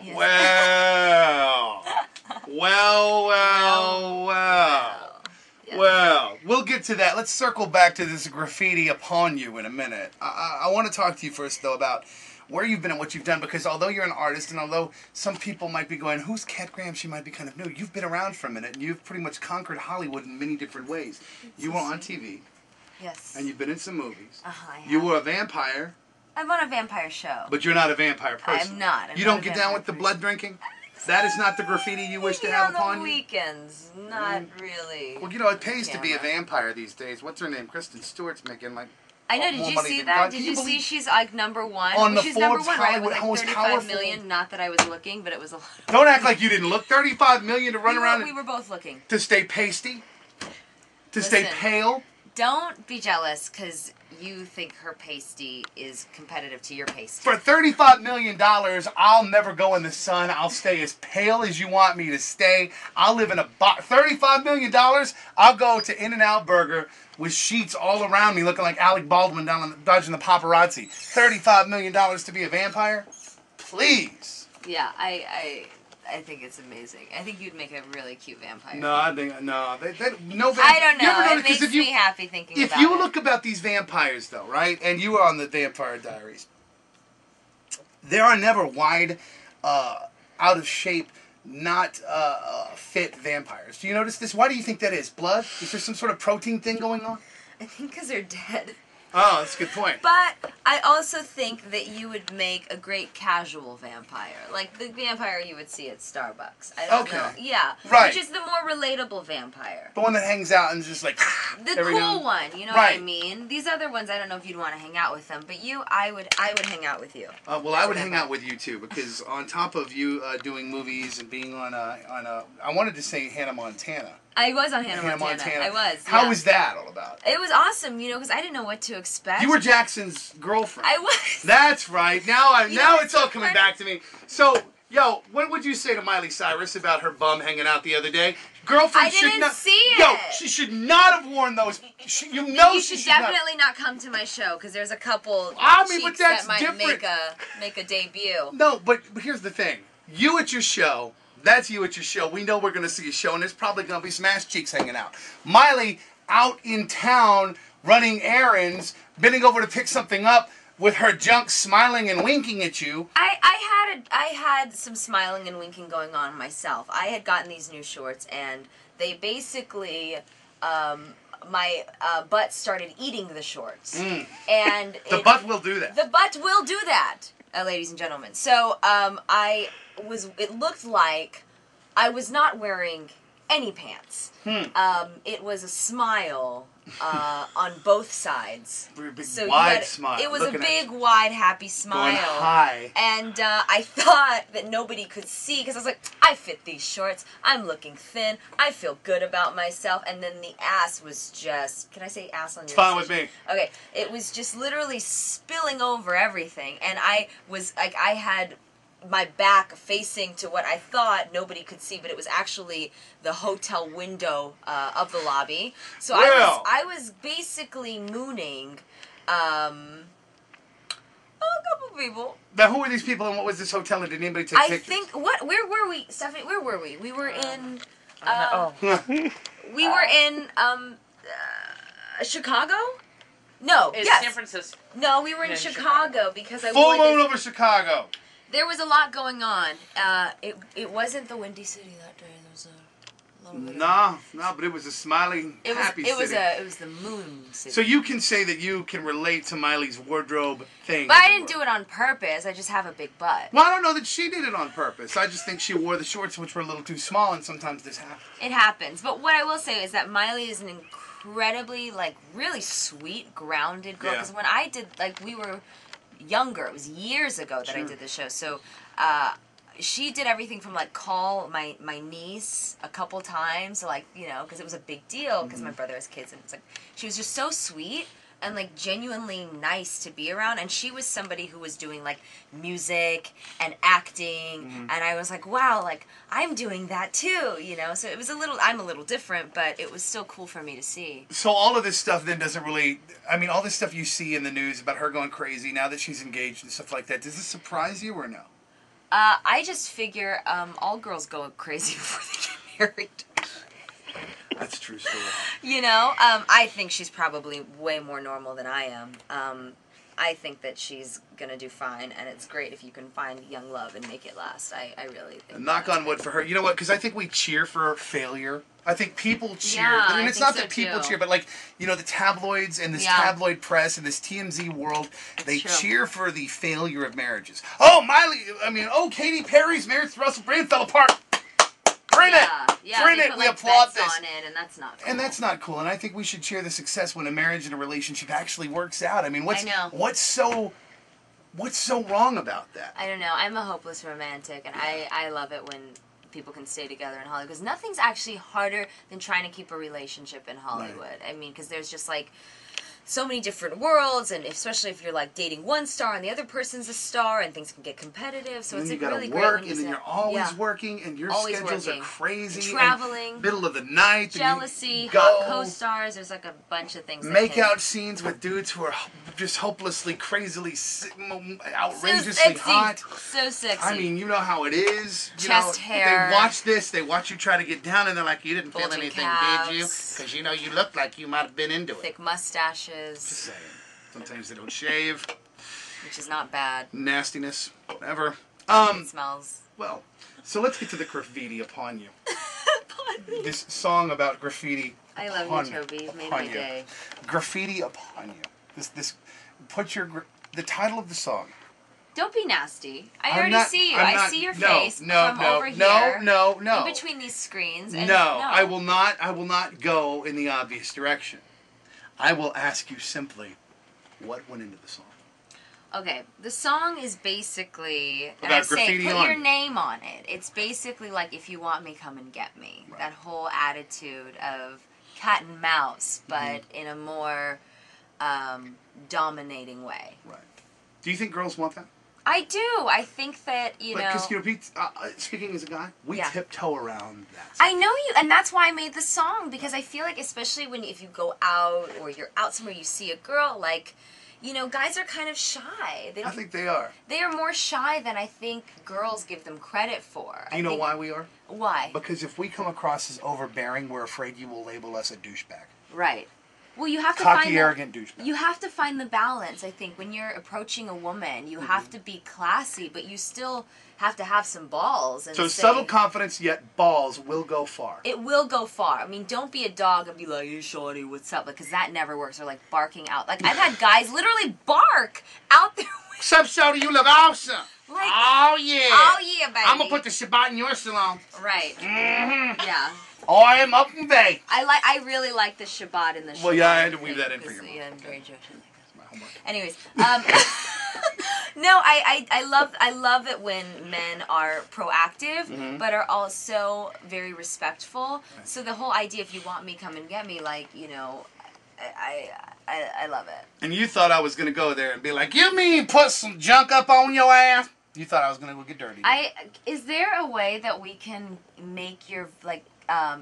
Yes. Well, we'll get to that. Let's circle back to this graffiti upon you in a minute. I want to talk to you first, though, about where you've been and what you've done, because although you're an artist, and although some people might be going, who's Kat Graham? She might be kind of new. You've been around for a minute, and you've pretty much conquered Hollywood in many different ways. You were on TV. Yes. And you've been in some movies. I have. You were a vampire. I'm on a vampire show. But you're not a vampire person. I'm not. You don't get down with the blood drinking? That is not the graffiti you wish to have upon you? On the weekends. Not really. Well, you know, it pays to be a vampire these days. What's her name? Kristen Stewart's making, like, I know. Did you see that? Did you see she's like number one? On the she's Forbes number one, right? With Hollywood, like 35 million. Not that I was looking, but it was a lot. Don't act like you didn't look. 35 million to run around. We were both looking. To stay pasty? To stay pale? Don't be jealous because you think her pasty is competitive to your pasty. For $35 million, I'll never go in the sun. I'll stay as pale as you want me to stay. I'll live in a box. $35 million, I'll go to In-N-Out Burger with sheets all around me looking like Alec Baldwin dodging the paparazzi. $35 million to be a vampire? Please. Yeah, I think it's amazing. I think you'd make a really cute vampire. No, I think no. No. I don't know. It makes me happy thinking about it. If you look about these vampires, though, right, and you were on the Vampire Diaries, there are never wide, out of shape, not fit vampires. Do you notice this? Why do you think that is? Blood? Is there some sort of protein thing going on? I think because they're dead. Oh, that's a good point. But I also think that you would make a great casual vampire. Like the vampire you would see at Starbucks. I don't know. Yeah. Right. Which is the more relatable vampire. The one that hangs out and is just like... The cool one, you know what I mean? These other ones, I don't know if you'd want to hang out with them. But you, I would hang out with you. Well, I would hang out with you, too. Because on top of you doing movies and being on a... I wanted to say Hannah Montana. I was on Hannah Montana. I was. How was that all about? It was awesome, you know, because I didn't know what to expect. You were Jackson's girlfriend. I was. That's right. Now it's all coming back to me. So, yo, what would you say to Miley Cyrus about her bum hanging out the other day? Girlfriend should not. I didn't see it. Yo, she should not have worn those. You should definitely not come to my show because there's a couple. But that's that might different. make a debut. No, but here's the thing. You at your show. That's you at your show. We know we're going to see a show, and there's probably going to be some ass cheeks hanging out. Miley out in town running errands, bending over to pick something up with her junk smiling and winking at you. I had some smiling and winking going on myself. I had gotten these new shorts, and they basically... my butt started eating the shorts. And the butt will do that. The butt will do that, ladies and gentlemen. So, it looked like I was not wearing any pants. It was a smile on both sides. Big, wide smile. It was a big, wide, happy smile. Going high. And I thought that nobody could see because I was like, I fit these shorts. I'm looking thin. I feel good about myself. And then the ass was just... Can I say ass on your... It's fine with me. Okay. It was just literally spilling over everything. And I was like, I had... my back facing to what I thought nobody could see, but it was actually the hotel window of the lobby. So I was basically mooning a couple people. Now, who were these people and what was this hotel and did anybody take pictures? I think, where were we, Stephanie? Where were we? We were in, we were in Chicago? No, San Francisco. No, we were in Chicago because I Full moon over Chicago. There was a lot going on. It wasn't the Windy City that day. There was a little bit. No, but it was a smiling, happy city. It was the Moon City. So you can say that you can relate to Miley's wardrobe thing. But I didn't do it on purpose. I just have a big butt. Well, I don't know that she did it on purpose. I just think she wore the shorts, which were a little too small, and sometimes this happens. It happens. But what I will say is that Miley is an incredibly, really sweet, grounded girl. Because when I did, we were... younger. It was years ago that I did the show. So she did everything from call my niece a couple times, so because it was a big deal because my brother has kids, and it's she was just so sweet and genuinely nice to be around. And she was somebody who was doing music and acting, and I was wow, I'm doing that too, So it was I'm a little different, but it was still cool for me to see. So all of this stuff then doesn't really, all this stuff you see in the news about her going crazy now that she's engaged and stuff like that, does this surprise you or no? I just figure all girls go crazy before they get married. That's a true story. You know, I think she's probably way more normal than I am. I think that she's gonna do fine, and it's great if you can find young love and make it last. I really think. Knock on wood for her. You know what? Because I think we cheer for failure. I think people cheer, Yeah, and it's I not think that so, people too. cheer, but like the tabloids and this Yeah. tabloid press and this TMZ world, they true. cheer for the failure of marriages. Oh, Katy Perry's marriage to Russell Brand fell apart. Print it. Yeah, Print they it. put, We like, applaud bets this. on it, and that's not cool. And that's not cool. And I think we should cheer the success when a marriage and a relationship actually works out. I mean, what's so wrong about that? I don't know. I'm a hopeless romantic, and I love it when people can stay together in Hollywood, because nothing's actually harder than trying to keep a relationship in Hollywood. Right. I mean, because there's just like so many different worlds, and especially if you're like dating one star and the other person's a star, and things can get competitive. So And it's then like you gotta really work, great when and then you you're always yeah. working, and your Always schedules working. are crazy. And traveling. And middle of the night. Jealousy, and you hot go co-stars. There's like a bunch of things. make that can... out scenes with dudes who are just hopelessly, crazily, outrageously so sexy. hot. So sexy. I mean, you know how it is. Chest hair. They watch this. They watch you try to get down, and they're like, "You didn't feel Bulging anything, calves. did you? Because you looked like you might have been into it." thick mustaches, Just saying. Sometimes they don't shave. which is not bad. Nastiness, whatever. It smells. Well, so let's get to the graffiti upon you. This song about graffiti. I love upon you, Toby. You've made upon my day. Graffiti upon you. Put the title of the song. Don't be nasty. I I'm already not- see you. I'm I not- see your no, face no, from no, over no, here. no, no. In between these screens. And No, I will not go in the obvious direction. I will ask you simply, what went into the song? Okay, the song is basically, and About I say, graffiti put on your it. name on it. It's basically like, if you want me, come and get me. Right. That whole attitude of cat and mouse, but in a more dominating way. Right. Do you think girls want that? I do. I think that, Because, Pete, speaking as a guy, we Yeah. tiptoe around that. I know you, and that's why I made the song, because I feel like, especially if you go out or you're out somewhere, you see a girl, like, guys are kind of shy. I think they are. They are more shy than I think girls give them credit for. Do you know why we are? Why? Because if we come across as overbearing, we're afraid you will label us a douchebag. Right. Well, you have to Cocky, find arrogant douchebag. You have to find the balance. I think when you're approaching a woman, you have to be classy, but you still have to have some balls. And So say, subtle confidence, yet balls will go far. It will go far. I mean, don't be a dog and be like, "Hey, shawty, what's up?" Because that never works. Or like barking out. Like I've had guys literally bark out there. Sup, shawty, you look awesome. Like, oh, yeah. oh yeah, baby. I'm going to put the Shabbat in your salon. right. Mm-hmm. Yeah. Oh, I am up in bay. I really like the Shabbat in the Shabbat. Well, yeah, I had to weave that in for your mom. Yeah, I'm very Jewish. My homework. Anyways, no, I love it when men are proactive, but are also very respectful. So the whole idea, if you want me, come and get me, like, I love it. And you thought I was going to go there and be like, you mean put some junk up on your ass? You thought I was going to go get dirty. Is there a way that we can make your,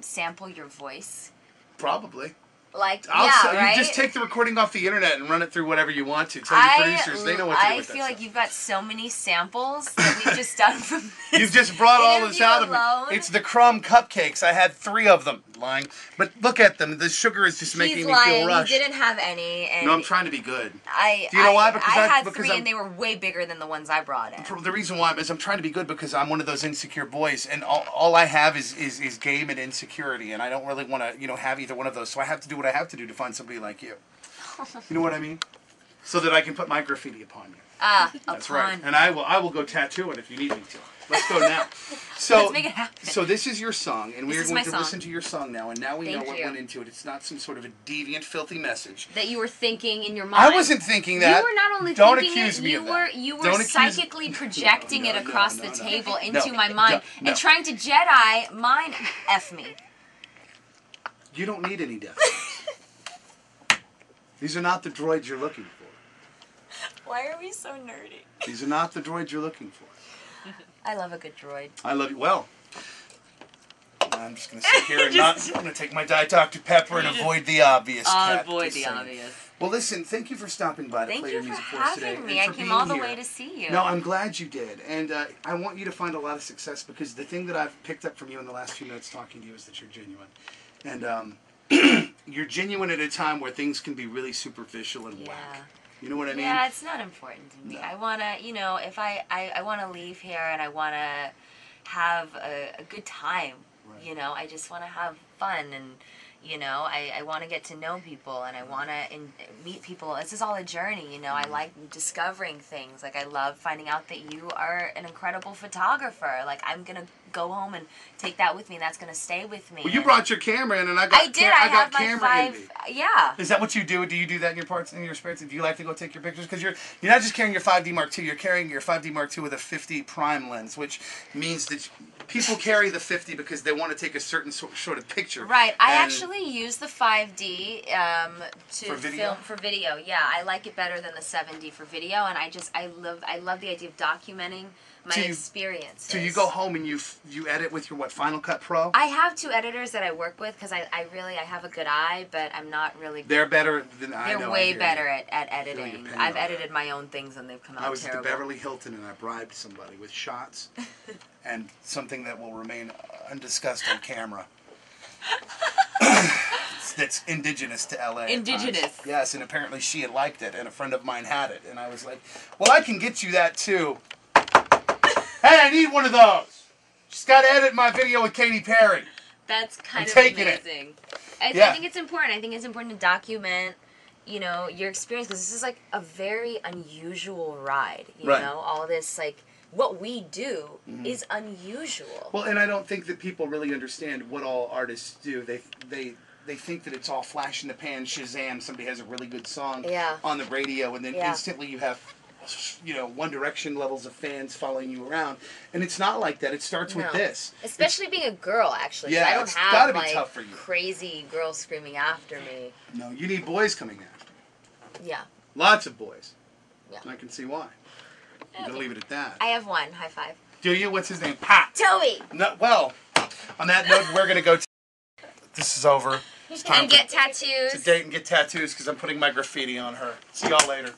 sample your voice? Probably. Like, You just take the recording off the internet and run it through whatever you want to. Tell your producers, they know what to do with that I feel like stuff. you've got so many samples that we've just done from this. You've just brought all this interview out of alone. me. It's the crumb cupcakes. I had 3 of them. Lying. But look at them. The sugar is just making He's me lying. feel rushed. He didn't have any. And No, I'm trying to be good. Do you know why? Because I had because 3 and they were way bigger than the ones I brought in. The reason why is I'm trying to be good because I'm one of those insecure boys, and all I have is game and insecurity, and I don't really want to have either one of those. So I have to do what I have to do to find somebody like you. You know what I mean? So that I can put my graffiti upon you. That's right. And I will go tattoo it if you need me to. Let's go now. So, Let's make it happen. So this is your song, and we are This is going my to song. listen to your song now, and now we know Thank what you. went into it. It's not some sort of a deviant, filthy message. That you were thinking in your mind. I wasn't thinking that. You were not only Don't thinking accuse it, me you of were that. you were Don't accuse- psychically projecting No, it across the no. table into my No, mind no. and trying to Jedi mind F me. You don't need any death. These are not the droids you're looking for. Why are we so nerdy? These are not the droids you're looking for. I love a good droid. I love you. Well, I'm just going to sit here and I'm going to take my Diet Dr. Pepper and avoid the obvious. I'll Kat. avoid Just the saying. obvious. Well, listen, thank you for stopping by to play your music for us today. Thank you for having me. I came all the way to see you. No, I'm glad you did. And I want you to find a lot of success, because the thing that I've picked up from you in the last few minutes talking to you is that you're genuine. And you're genuine at a time where things can be really superficial and whack. You know what I mean? Yeah, it's not important to me. No. I want to, you know, if I want to leave here and I want to have a good time, you know, I just want to have fun, and you know, I want to get to know people, and I want to meet people. This is all a journey, you know. I like discovering things. Like, I love finding out that you are an incredible photographer. Like, I'm going to go home and take that with me, and that's going to stay with me. Well, you brought your camera in, and I got camera envy. Yeah. Is that what you do? Do you do that in your spare time? Do you like to go take your pictures? Because you're not just carrying your 5D Mark II. You're carrying your 5D Mark II with a 50 prime lens, which means that people carry the 50 because they want to take a certain sort of picture. Right. I actually use the 5D to film for video. Yeah, I like it better than the 7D for video, and I love the idea of documenting my experiences. So you go home and you edit with your Final Cut Pro? I have two editors that I work with, because I have a good eye, but I'm not really. They're better than I know. They're way better at editing. I've edited my own things and they've come out terrible. I was at the Beverly Hilton and I bribed somebody with shots and something that will remain undiscussed on camera. That's indigenous to LA. Indigenous. Yes, and apparently she had liked it, and a friend of mine had it, and I was like, well, I can get you that too. Hey, I need one of those. Just got to edit my video with Katy Perry. That's kind of amazing. I think it's important. I think it's important to document, you know, your experience, because this is like a very unusual ride. You know, all this, like, what we do is unusual. Well, and I don't think that people really understand what all artists do. They think that it's all flash in the pan, Shazam. Somebody has a really good song on the radio, and then instantly you have, you know, One Direction levels of fans following you around, and it's not like that. It starts with this. Especially being a girl, actually. Yeah, I don't it's have gotta be like tough for you. Crazy girls screaming after me. No, you need boys coming after you. Yeah. Lots of boys. Yeah. I can see why. I'm gonna leave it at that. I have one. High five. Do you? What's his name? Pat. Toby. No. Well, on that note, we're gonna go. This is over. And get tattoos. To date and get tattoos, because I'm putting my graffiti on her. See y'all later.